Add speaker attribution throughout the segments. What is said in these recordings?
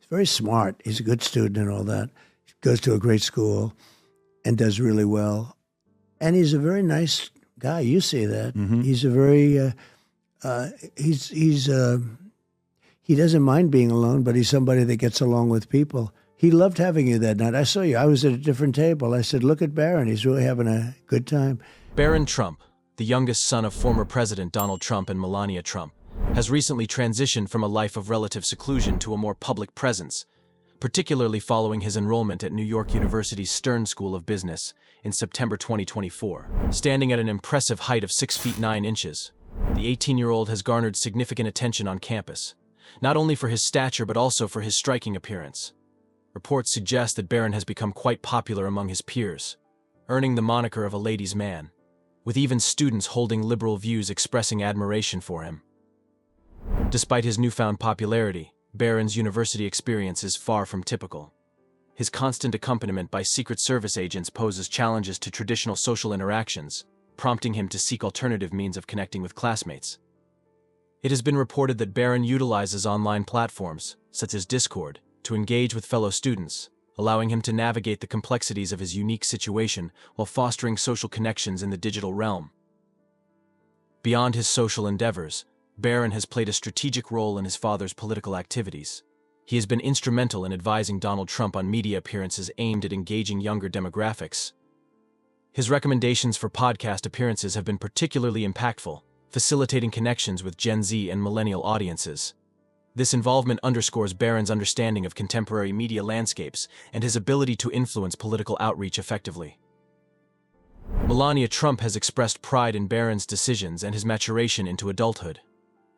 Speaker 1: very smart. He's a good student and all that. He goes to a great school and does really well. And he's a very nice guy. You see that.
Speaker 2: Mm-hmm.
Speaker 1: He's a very, he doesn't mind being alone, but he's somebody that gets along with people. He loved having you that night. I saw you. I was at a different table. I said, look at Barron. He's really having a good time.
Speaker 3: Barron Trump, the youngest son of former President Donald Trump and Melania Trump, has recently transitioned from a life of relative seclusion to a more public presence, particularly following his enrollment at New York University's Stern School of Business in September 2024. Standing at an impressive height of 6 feet 9 inches, the 18-year-old has garnered significant attention on campus, not only for his stature but also for his striking appearance. Reports suggest that Barron has become quite popular among his peers, earning the moniker of a ladies' man, with even students holding liberal views expressing admiration for him. Despite his newfound popularity, Barron's university experience is far from typical. His constant accompaniment by Secret Service agents poses challenges to traditional social interactions, prompting him to seek alternative means of connecting with classmates. It has been reported that Barron utilizes online platforms, such as Discord, to engage with fellow students, allowing him to navigate the complexities of his unique situation while fostering social connections in the digital realm. Beyond his social endeavors, Barron has played a strategic role in his father's political activities. He has been instrumental in advising Donald Trump on media appearances aimed at engaging younger demographics. His recommendations for podcast appearances have been particularly impactful, facilitating connections with Gen Z and millennial audiences. This involvement underscores Barron's understanding of contemporary media landscapes and his ability to influence political outreach effectively. Melania Trump has expressed pride in Barron's decisions and his maturation into adulthood.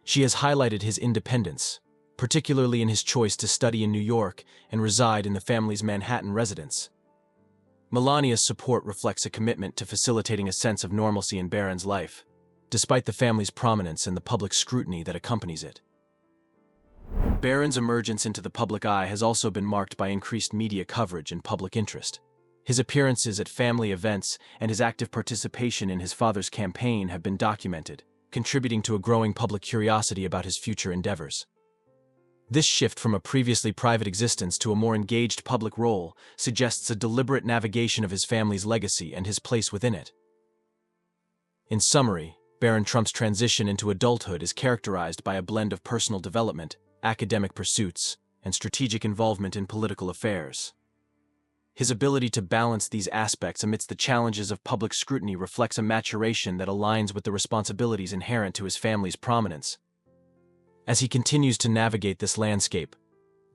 Speaker 3: She has highlighted his independence, particularly in his choice to study in New York and reside in the family's Manhattan residence. Melania's support reflects a commitment to facilitating a sense of normalcy in Barron's life, despite the family's prominence and the public scrutiny that accompanies it. Barron's emergence into the public eye has also been marked by increased media coverage and public interest. His appearances at family events and his active participation in his father's campaign have been documented, contributing to a growing public curiosity about his future endeavors. This shift from a previously private existence to a more engaged public role suggests a deliberate navigation of his family's legacy and his place within it. In summary, Barron Trump's transition into adulthood is characterized by a blend of personal development, academic pursuits, and strategic involvement in political affairs. His ability to balance these aspects amidst the challenges of public scrutiny reflects a maturation that aligns with the responsibilities inherent to his family's prominence. As he continues to navigate this landscape,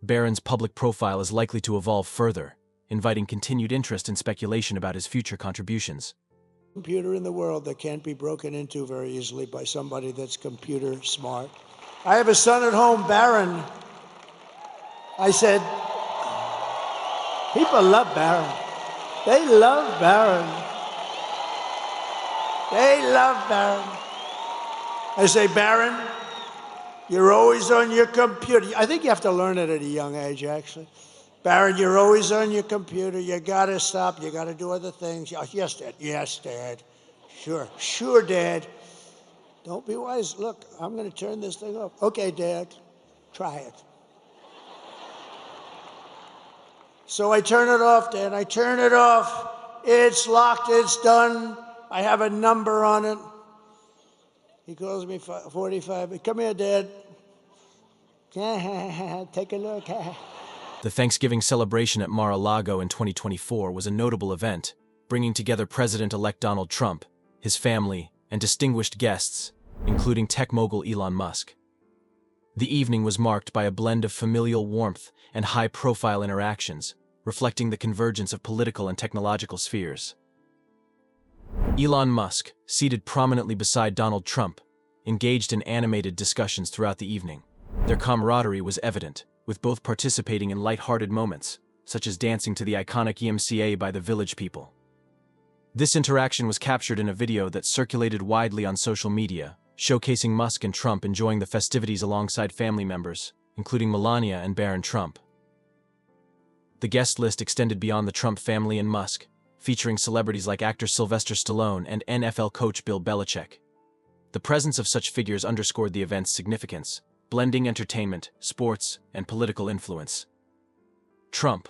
Speaker 3: Barron's public profile is likely to evolve further, inviting continued interest and speculation about his future contributions.
Speaker 4: Computer in the world that can't be broken into very easily by somebody that's computer smart. I have a son at home, Barron. I said, people love Barron. They love Barron. They love Barron. I say, Barron, you're always on your computer. I think you have to learn it at a young age, actually. Barron, you're always on your computer. You got to stop. You got to do other things. Yes, Dad. Yes, Dad. Sure. Sure, Dad. Don't be wise. Look, I'm going to turn this thing off. Okay, Dad. Try it. So I turn it off, Dad. I turn it off. It's locked. It's done. I have a number on it. He calls me 45. Come here, Dad. Take a look.
Speaker 3: The Thanksgiving celebration at Mar-a-Lago in 2024 was a notable event, bringing together President-elect Donald Trump, his family, and distinguished guests, including tech mogul Elon Musk. The evening was marked by a blend of familial warmth and high-profile interactions, reflecting the convergence of political and technological spheres. Elon Musk, seated prominently beside Donald Trump, engaged in animated discussions throughout the evening. Their camaraderie was evident, with both participating in light-hearted moments, such as dancing to the iconic EMCA by the Village People. This interaction was captured in a video that circulated widely on social media, showcasing Musk and Trump enjoying the festivities alongside family members, including Melania and Barron Trump. The guest list extended beyond the Trump family and Musk, featuring celebrities like actor Sylvester Stallone and NFL coach Bill Belichick. The presence of such figures underscored the event's significance, blending entertainment, sports, and political influence. Trump,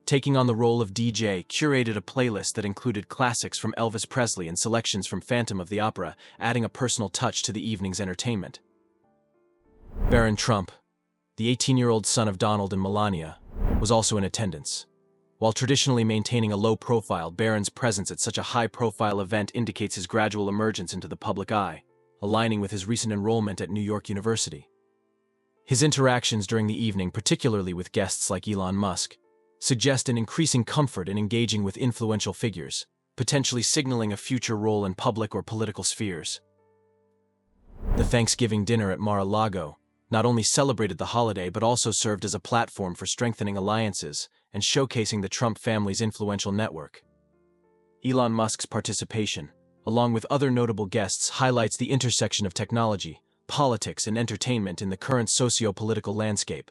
Speaker 3: taking on the role of DJ, curated a playlist that included classics from Elvis Presley and selections from Phantom of the Opera, adding a personal touch to the evening's entertainment. Barron Trump, the 18-year-old son of Donald and Melania, was also in attendance. While traditionally maintaining a low profile, Barron's presence at such a high-profile event indicates his gradual emergence into the public eye, aligning with his recent enrollment at New York University. His interactions during the evening, particularly with guests like Elon Musk, suggest an increasing comfort in engaging with influential figures, potentially signaling a future role in public or political spheres. The Thanksgiving dinner at Mar-a-Lago not only celebrated the holiday but also served as a platform for strengthening alliances and showcasing the Trump family's influential network. Elon Musk's participation, along with other notable guests, highlights the intersection of technology, politics, and entertainment in the current socio-political landscape.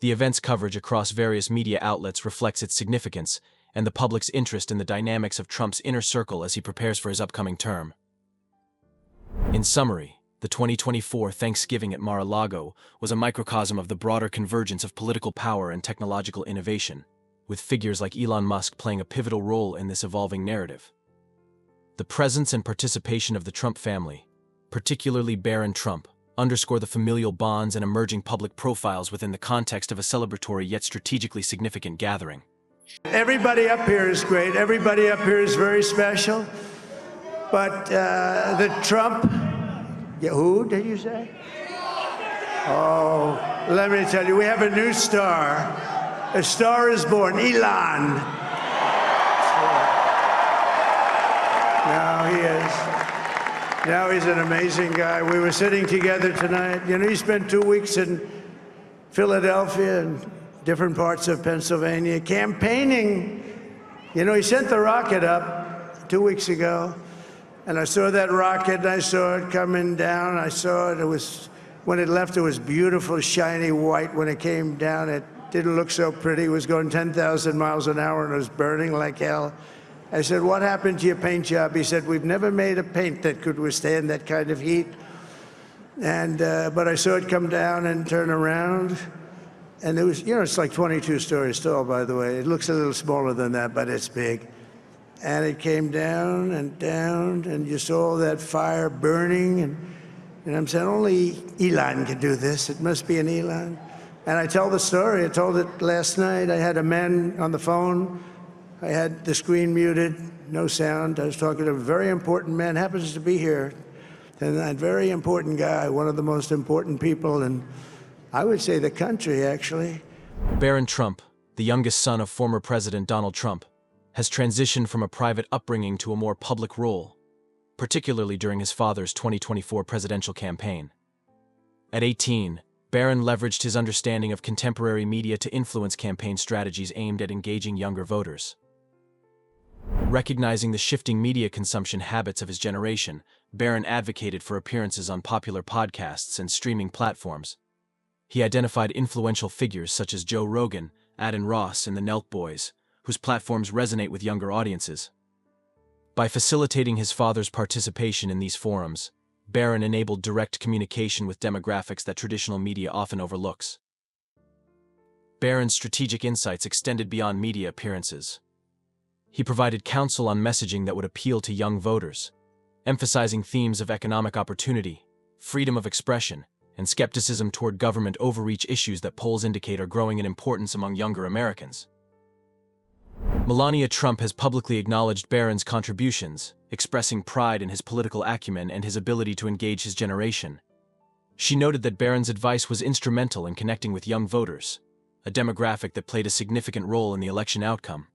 Speaker 3: The event's coverage across various media outlets reflects its significance and the public's interest in the dynamics of Trump's inner circle as he prepares for his upcoming term. In summary, the 2024 Thanksgiving at Mar-a-Lago was a microcosm of the broader convergence of political power and technological innovation, with figures like Elon Musk playing a pivotal role in this evolving narrative. The presence and participation of the Trump family, particularly Barron Trump, underscore the familial bonds and emerging public profiles within the context of a celebratory yet strategically significant gathering.
Speaker 4: Everybody up here is great. Everybody up here is very special. But the Trump, who did you say? Oh, let me tell you, we have a new star. A star is born, Elon. Now he is. Now he's an amazing guy. We were sitting together tonight. You know, he spent 2 weeks in Philadelphia and different parts of Pennsylvania campaigning. You know, he sent the rocket up 2 weeks ago. And I saw that rocket, and I saw it coming down. I saw it. It was, when it left, it was beautiful, shiny white. When it came down, it didn't look so pretty. It was going 10,000 miles an hour, and it was burning like hell. I said, "What happened to your paint job?" He said, "We've never made a paint that could withstand that kind of heat." And but I saw it come down and turn around. And it was, you know, it's like 22 stories tall, by the way. It looks a little smaller than that, but it's big. And it came down, and you saw that fire burning, and I'm saying, only Elon can do this. It must be an Elon. And I tell the story. I told it last night. I had a man on the phone. I had the screen muted, no sound. I was talking to a very important man, happens to be here, and that very important guy, one of the most important people in, I would say, the country, actually.
Speaker 3: Barron Trump, the youngest son of former President Donald Trump, has transitioned from a private upbringing to a more public role, particularly during his father's 2024 presidential campaign. At 18, Barron leveraged his understanding of contemporary media to influence campaign strategies aimed at engaging younger voters. Recognizing the shifting media consumption habits of his generation, Barron advocated for appearances on popular podcasts and streaming platforms. He identified influential figures such as Joe Rogan, Adin Ross, and the Nelk Boys, whose platforms resonate with younger audiences. By facilitating his father's participation in these forums, Barron enabled direct communication with demographics that traditional media often overlooks. Barron's strategic insights extended beyond media appearances. He provided counsel on messaging that would appeal to young voters, emphasizing themes of economic opportunity, freedom of expression, and skepticism toward government overreach, issues that polls indicate are growing in importance among younger Americans. Melania Trump has publicly acknowledged Barron's contributions, expressing pride in his political acumen and his ability to engage his generation. She noted that Barron's advice was instrumental in connecting with young voters, a demographic that played a significant role in the election outcome.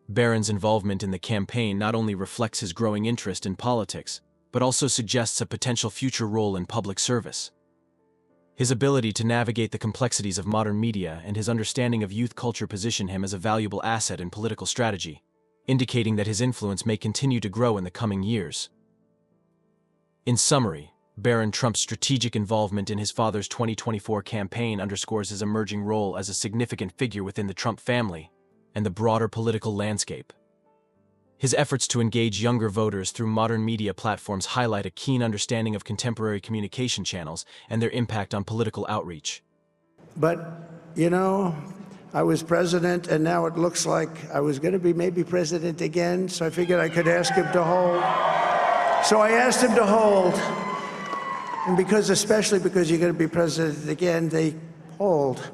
Speaker 3: Barron's involvement in the campaign not only reflects his growing interest in politics, but also suggests a potential future role in public service. His ability to navigate the complexities of modern media and his understanding of youth culture position him as a valuable asset in political strategy, indicating that his influence may continue to grow in the coming years. In summary, Barron Trump's strategic involvement in his father's 2024 campaign underscores his emerging role as a significant figure within the Trump family and the broader political landscape. His efforts to engage younger voters through modern media platforms highlight a keen understanding of contemporary communication channels and their impact on political outreach.
Speaker 4: But, you know, I was president, and now it looks like I was going to be maybe president again, so I figured I could ask him to hold. So I asked him to hold. And especially because you're going to be president again, they hold.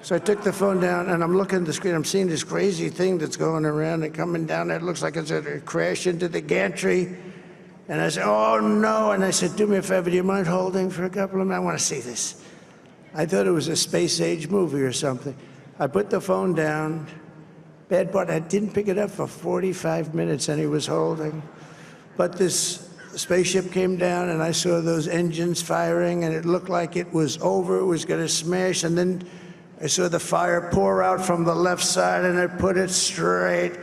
Speaker 4: So I took the phone down, and I'm looking at the screen. I'm seeing this crazy thing that's going around and coming down. It looks like it's going to crash into the gantry. And I said, oh, no. And I said, do me a favor, do you mind holding for a couple of minutes? I want to see this. I thought it was a space-age movie or something. I put the phone down. Bad part, I didn't pick it up for 45 minutes, and he was holding. But this spaceship came down, and I saw those engines firing, and it looked like it was over. It was going to smash, and then I saw the fire pour out from the left side, and I put it straight,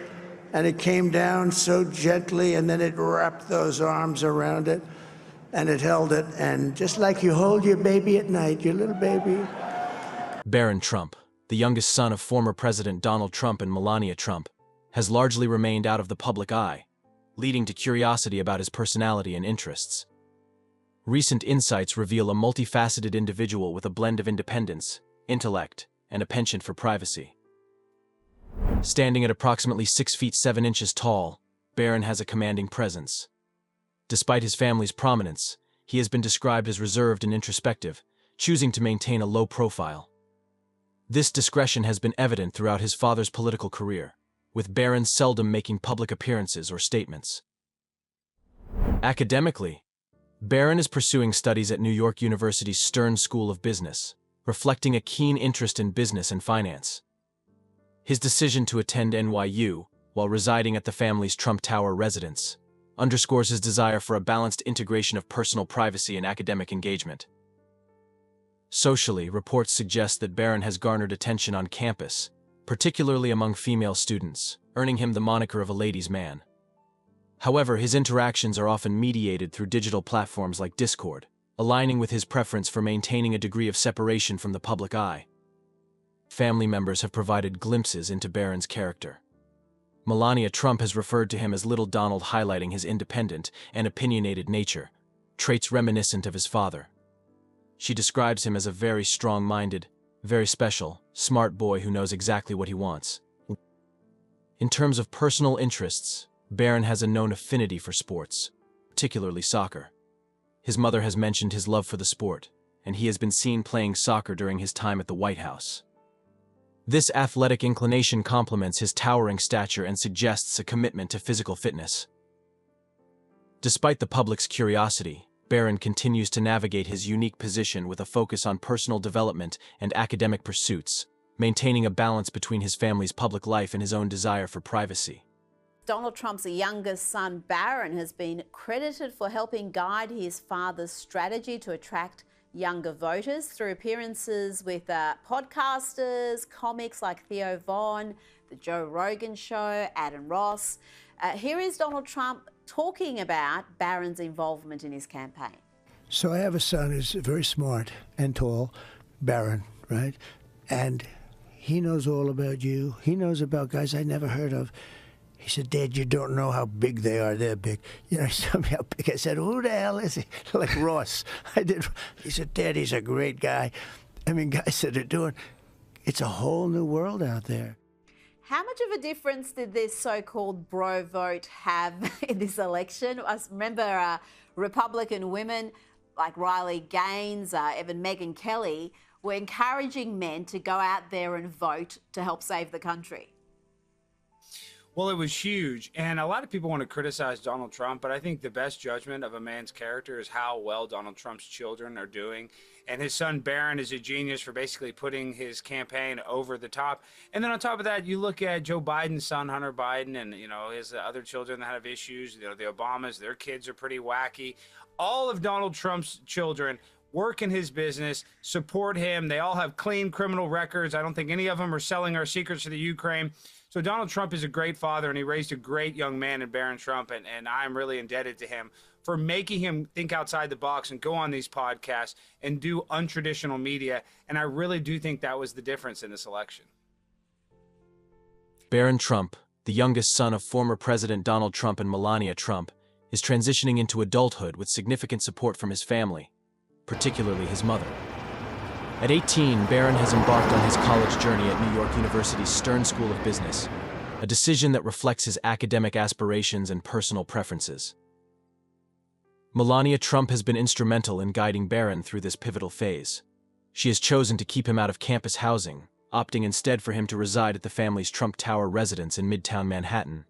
Speaker 4: and it came down so gently, and then it wrapped those arms around it, and it held it, and just like you hold your baby at night, your little baby.
Speaker 3: Barron Trump, the youngest son of former President Donald Trump and Melania Trump, has largely remained out of the public eye, leading to curiosity about his personality and interests. Recent insights reveal a multifaceted individual with a blend of independence, intellect, and a penchant for privacy. Standing at approximately 6 feet 7 inches tall, Barron has a commanding presence. Despite his family's prominence, he has been described as reserved and introspective, choosing to maintain a low profile. This discretion has been evident throughout his father's political career, with Barron seldom making public appearances or statements. Academically, Barron is pursuing studies at New York University's Stern School of Business, reflecting a keen interest in business and finance. His decision to attend NYU, while residing at the family's Trump Tower residence, underscores his desire for a balanced integration of personal privacy and academic engagement. Socially, reports suggest that Barron has garnered attention on campus, particularly among female students, earning him the moniker of a ladies' man. However, his interactions are often mediated through digital platforms like Discord, aligning with his preference for maintaining a degree of separation from the public eye. Family members have provided glimpses into Barron's character. Melania Trump has referred to him as Little Donald, highlighting his independent and opinionated nature, traits reminiscent of his father. She describes him as a very strong-minded, very special, smart boy who knows exactly what he wants. In terms of personal interests, Barron has a known affinity for sports, particularly soccer. His mother has mentioned his love for the sport, and he has been seen playing soccer during his time at the White House. This athletic inclination complements his towering stature and suggests a commitment to physical fitness. Despite the public's curiosity, Barron continues to navigate his unique position with a focus on personal development and academic pursuits, maintaining a balance between his family's public life and his own desire for privacy.
Speaker 2: Donald Trump's youngest son, Barron, has been credited for helping guide his father's strategy to attract younger voters through appearances with podcasters, comics like Theo Von, The Joe Rogan Show, Adam Ross. Here is Donald Trump talking about Barron's involvement in his campaign.
Speaker 1: So I have a son who's very smart and tall, Barron, right? And he knows all about you. He knows about guys I never heard of. He said, Dad, you don't know how big they are. They're big. You know, he told me how big. I said, who the hell is he? Like Ross. I did. He said, Dad, he's a great guy. I mean, guys that are doing, it's a whole new world out there.
Speaker 2: How much of a difference did this so-called bro vote have in this election? I remember Republican women like Riley Gaines, even Megyn Kelly, were encouraging men to go out there and vote to help save the country.
Speaker 5: Well, it was huge, and a lot of people want to criticize Donald Trump, but I think the best judgment of a man's character is how well Donald Trump's children are doing. And his son Barron is a genius for basically putting his campaign over the top. And then on top of that, you look at Joe Biden's son, Hunter Biden, and his other children that have issues. The Obamas, their kids are pretty wacky. All of Donald Trump's children work in his business, support him. They all have clean criminal records. I don't think any of them are selling our secrets to the Ukraine. So Donald Trump is a great father, and he raised a great young man in Barron Trump, and I'm really indebted to him for making him think outside the box and go on these podcasts and do untraditional media. And I really do think that was the difference in this election.
Speaker 3: Barron Trump, the youngest son of former President Donald Trump and Melania Trump, is transitioning into adulthood with significant support from his family, particularly his mother. At 18, Barron has embarked on his college journey at New York University's Stern School of Business, a decision that reflects his academic aspirations and personal preferences. Melania Trump has been instrumental in guiding Barron through this pivotal phase. She has chosen to keep him out of campus housing, opting instead for him to reside at the family's Trump Tower residence in Midtown Manhattan.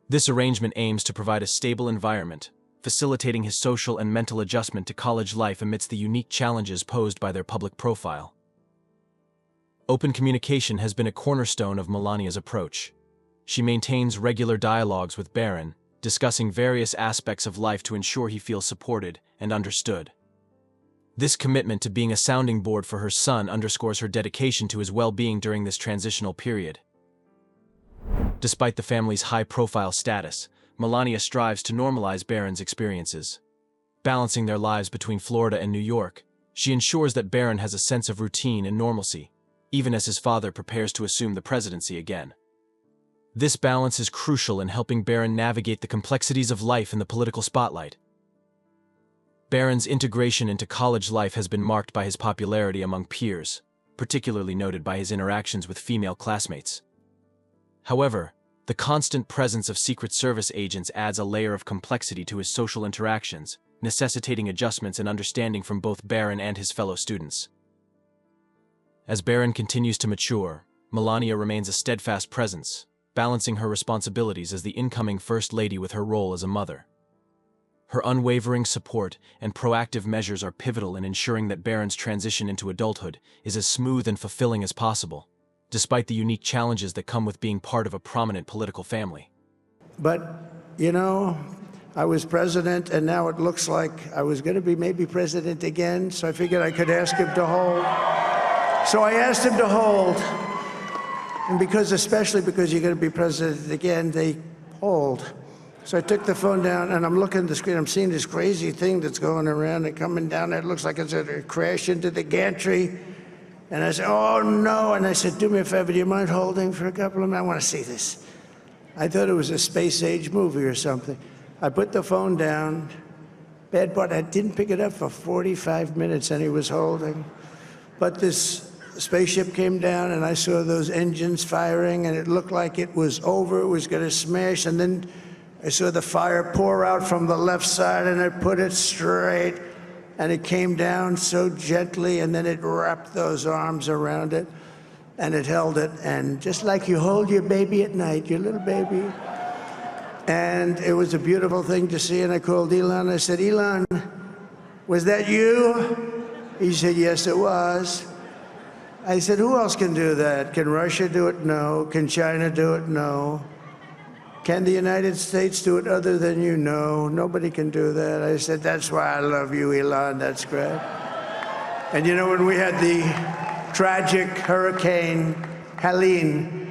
Speaker 3: This arrangement aims to provide a stable environment, facilitating his social and mental adjustment to college life amidst the unique challenges posed by their public profile. Open communication has been a cornerstone of Melania's approach. She maintains regular dialogues with Barron, discussing various aspects of life to ensure he feels supported and understood. This commitment to being a sounding board for her son underscores her dedication to his well-being during this transitional period. Despite the family's high-profile status, Melania strives to normalize Barron's experiences. Balancing their lives between Florida and New York, she ensures that Barron has a sense of routine and normalcy, even as his father prepares to assume the presidency again. This balance is crucial in helping Barron navigate the complexities of life in the political spotlight. Barron's integration into college life has been marked by his popularity among peers, particularly noted by his interactions with female classmates. However, the constant presence of Secret Service agents adds a layer of complexity to his social interactions, necessitating adjustments and understanding from both Barron and his fellow students. As Barron continues to mature, Melania remains a steadfast presence, balancing her responsibilities as the incoming First Lady with her role as a mother. Her unwavering support and proactive measures are pivotal in ensuring that Barron's transition into adulthood is as smooth and fulfilling as possible, despite the unique challenges that come with being part of a prominent political family.
Speaker 4: But, you know, I was president, and now it looks like I was going to be maybe president again, so I figured I could ask him to hold. So I asked him to hold. And especially because you're going to be president again, they hold. So I took the phone down, and I'm looking at the screen. I'm seeing this crazy thing that's going around and coming down there. It looks like it's going to crash into the gantry. And I said, oh, no. And I said, do me a favor, do you mind holding for a couple of minutes? I want to see this. I thought it was a space-age movie or something. I put the phone down. Bad part, I didn't pick it up for 45 minutes, and he was holding. But this spaceship came down, and I saw those engines firing, and it looked like it was over. It was going to smash. And then I saw the fire pour out from the left side, and it put it straight. And it came down so gently, and then it wrapped those arms around it, and it held it. And just like you hold your baby at night, your little baby. And it was a beautiful thing to see. And I called Elon. I said, Elon, was that you? He said, yes, it was. I said, who else can do that? Can Russia do it? No. Can China do it? No. Can the United States do it other than you? No. Nobody can do that. I said, that's why I love you, Elon. That's great. And you know, when we had the tragic Hurricane Helene,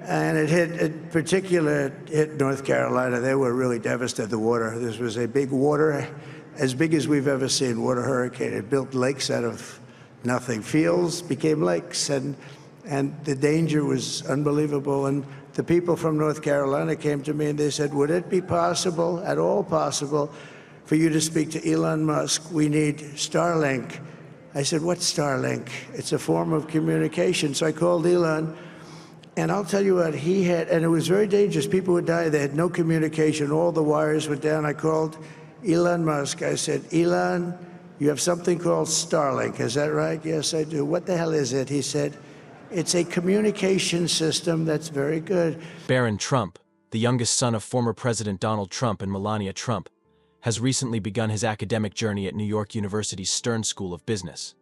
Speaker 4: and it hit North Carolina, they were really devastated. The water, this was a big water, as big as we've ever seen, water hurricane. It built lakes out of nothing. Fields became lakes, and the danger was unbelievable. And the people from North Carolina came to me and they said, would it be possible, at all possible, for you to speak to Elon Musk? We need Starlink. I said, what's Starlink? It's a form of communication. So I called Elon, and I'll tell you what, he had, and it was very dangerous. People would die. They had no communication. All the wires were down. I called Elon Musk. I said, Elon, you have something called Starlink. Is that right? Yes, I do. What the hell is it? He said, it's a communication system that's very good.
Speaker 3: Barron Trump, the youngest son of former President Donald Trump and Melania Trump, has recently begun his academic journey at New York University's Stern School of Business.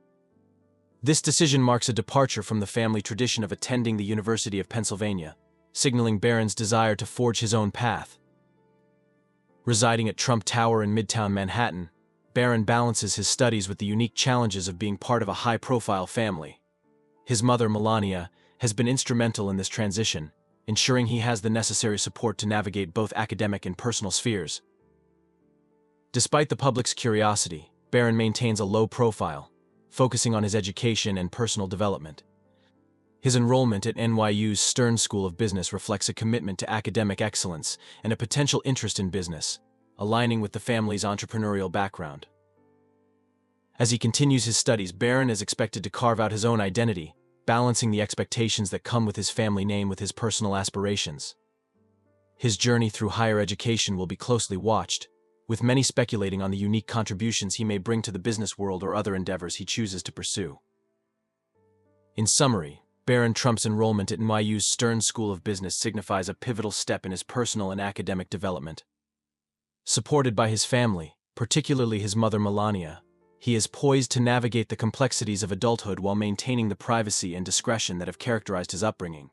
Speaker 3: This decision marks a departure from the family tradition of attending the University of Pennsylvania, signaling Barron's desire to forge his own path. Residing at Trump Tower in Midtown Manhattan, Barron balances his studies with the unique challenges of being part of a high-profile family. His mother, Melania, has been instrumental in this transition, ensuring he has the necessary support to navigate both academic and personal spheres. Despite the public's curiosity, Barron maintains a low profile, focusing on his education and personal development. His enrollment at NYU's Stern School of Business reflects a commitment to academic excellence and a potential interest in business, aligning with the family's entrepreneurial background. As he continues his studies, Barron is expected to carve out his own identity, balancing the expectations that come with his family name with his personal aspirations. His journey through higher education will be closely watched, with many speculating on the unique contributions he may bring to the business world or other endeavors he chooses to pursue. In summary, Barron Trump's enrollment at NYU's Stern School of Business signifies a pivotal step in his personal and academic development. Supported by his family, particularly his mother Melania, he is poised to navigate the complexities of adulthood while maintaining the privacy and discretion that have characterized his upbringing.